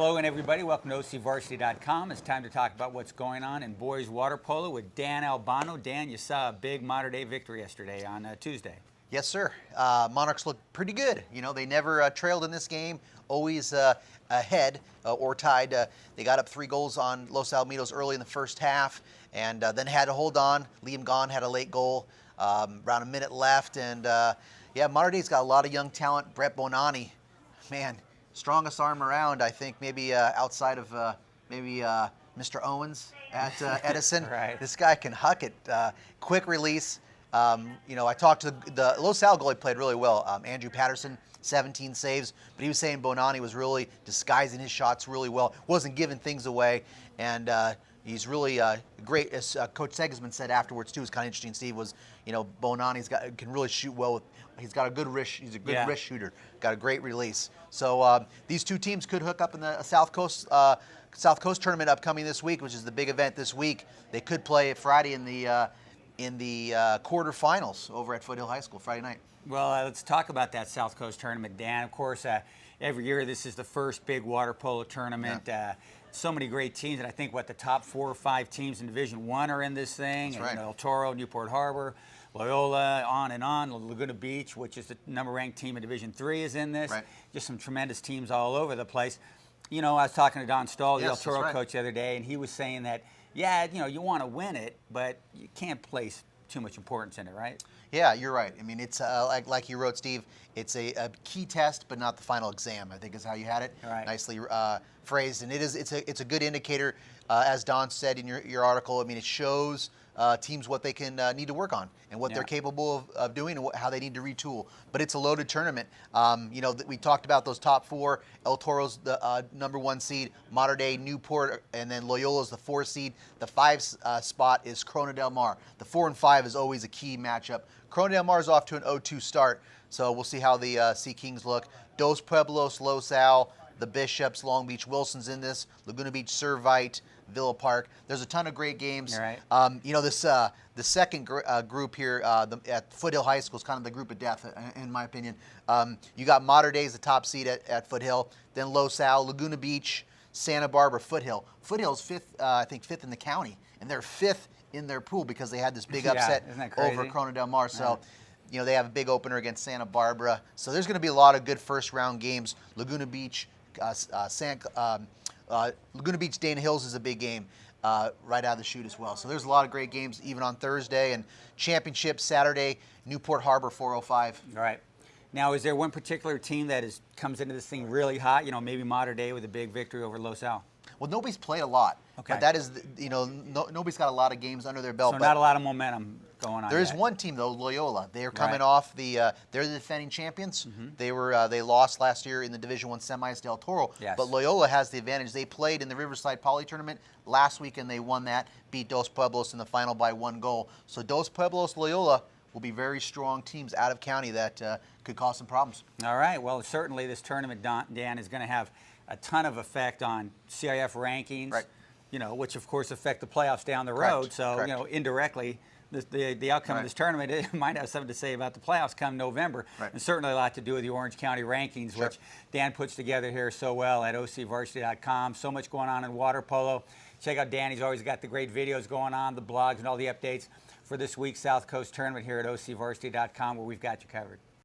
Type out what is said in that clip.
Hello and everybody, welcome to OCVarsity.com. It's time to talk about what's going on in boys water polo with Dan Albano. Dan, you saw a big modern-day victory yesterday on Tuesday. Yes, sir. Monarchs looked pretty good. You know, they never trailed in this game, always ahead or tied. They got up 3 goals on Los Alamitos early in the first half and then had to hold on. Liam Gahn had a late goal, around a minute left. And yeah, Modern Day's got a lot of young talent. Brett Bonani, man, strongest arm around, I think, maybe outside of Mr. Owens at Edison. Right. This guy can huck it. Quick release. You know, I talked to the Los Al goalie, played really well. Andrew Patterson, 17 saves, but he was saying Bonani was really disguising his shots really well, wasn't giving things away, and he's really great. As Coach Segisman said afterwards too, it's kind of interesting. Steve was, you know, Bonani's can really shoot well. He's got a good wrist. He's a good wrist shooter. Got a great release. So these two teams could hook up in the South Coast tournament upcoming this week, which is the big event this week. They could play Friday in the quarterfinals over at Foothill High School Friday night. Well, let's talk about that South Coast tournament, Dan. Of course, every year this is the first big water polo tournament. Yeah. So many great teams, and I think the top 4 or 5 teams in Division I are in this thing. That's right. You know, El Toro, Newport Harbor, Loyola, on and on. Laguna Beach, which is the number-ranked team in Division III, is in this. Right. Just some tremendous teams all over the place. You know, I was talking to Don Stahl, the Yes, El Toro that's right. coach, the other day, and he was saying that, yeah, you know, you want to win it, but you can't place too much importance in it, right? Yeah, you're right. I mean, it's like you wrote, Steve, it's a key test, but not the final exam, I think is how you had it. Right. Nicely phrased. And it's a good indicator, as Don said in your article. I mean, it shows teams what they can need to work on and what they're capable of doing and how they need to retool. But it's a loaded tournament. You know, we talked about those top 4. El Toro's the #1 seed, Mater Dei, Newport, and then Loyola's the 4 seed. The 5 spot is Corona Del Mar. The 4 and 5 is always a key matchup. Corona Del Mar is off to an 0-2 start, so we'll see how the Sea Kings look. Dos Pueblos, Los Al, the Bishops, Long Beach, Wilson's in this, Laguna Beach, Servite, Villa Park. There's a ton of great games. Right. You know, this the second group here at Foothill High School is kind of the group of death, in my opinion. You got Mater Dei as the top seed at Foothill, then Los Al, Laguna Beach, Santa Barbara, Foothill. Foothill's 5th, I think 5th in the county, and they're 5th in their pool because they had this big upset over Corona Del Mar. So, you know, they have a big opener against Santa Barbara. So there's going to be a lot of good first-round games. Laguna Beach, Laguna Beach, Dana Hills is a big game right out of the chute as well. So there's a lot of great games even on Thursday. And championship Saturday, Newport Harbor 405. All right. Now, is there one particular team that comes into this thing really hot? You know, maybe Mater Dei with a big victory over Los Al. Well, nobody's played a lot. Okay. But that is, you know, nobody's got a lot of games under their belt. So not a lot of momentum going on. There is yet. one team though, Loyola. They are coming off they're the defending champions. They lost last year in the Division I semis to El Toro. Yes. But Loyola has the advantage. They played in the Riverside Poly tournament last week and they won that. Beat Dos Pueblos in the final by 1 goal. So Dos Pueblos, Loyola will be very strong teams out of county that could cause some problems. All right. Well, certainly this tournament, Dan, is going to have a ton of effect on CIF rankings. Right. You know, which of course affect the playoffs down the road. Correct. So, Correct. you know, indirectly, the outcome of this tournament, it might have something to say about the playoffs come November. Right. And certainly a lot to do with the Orange County rankings, which Dan puts together here so well at OCVarsity.com. So much going on in water polo. Check out Dan. He's always got the great videos going on, the blogs and all the updates for this week's South Coast tournament here at OCVarsity.com, where we've got you covered.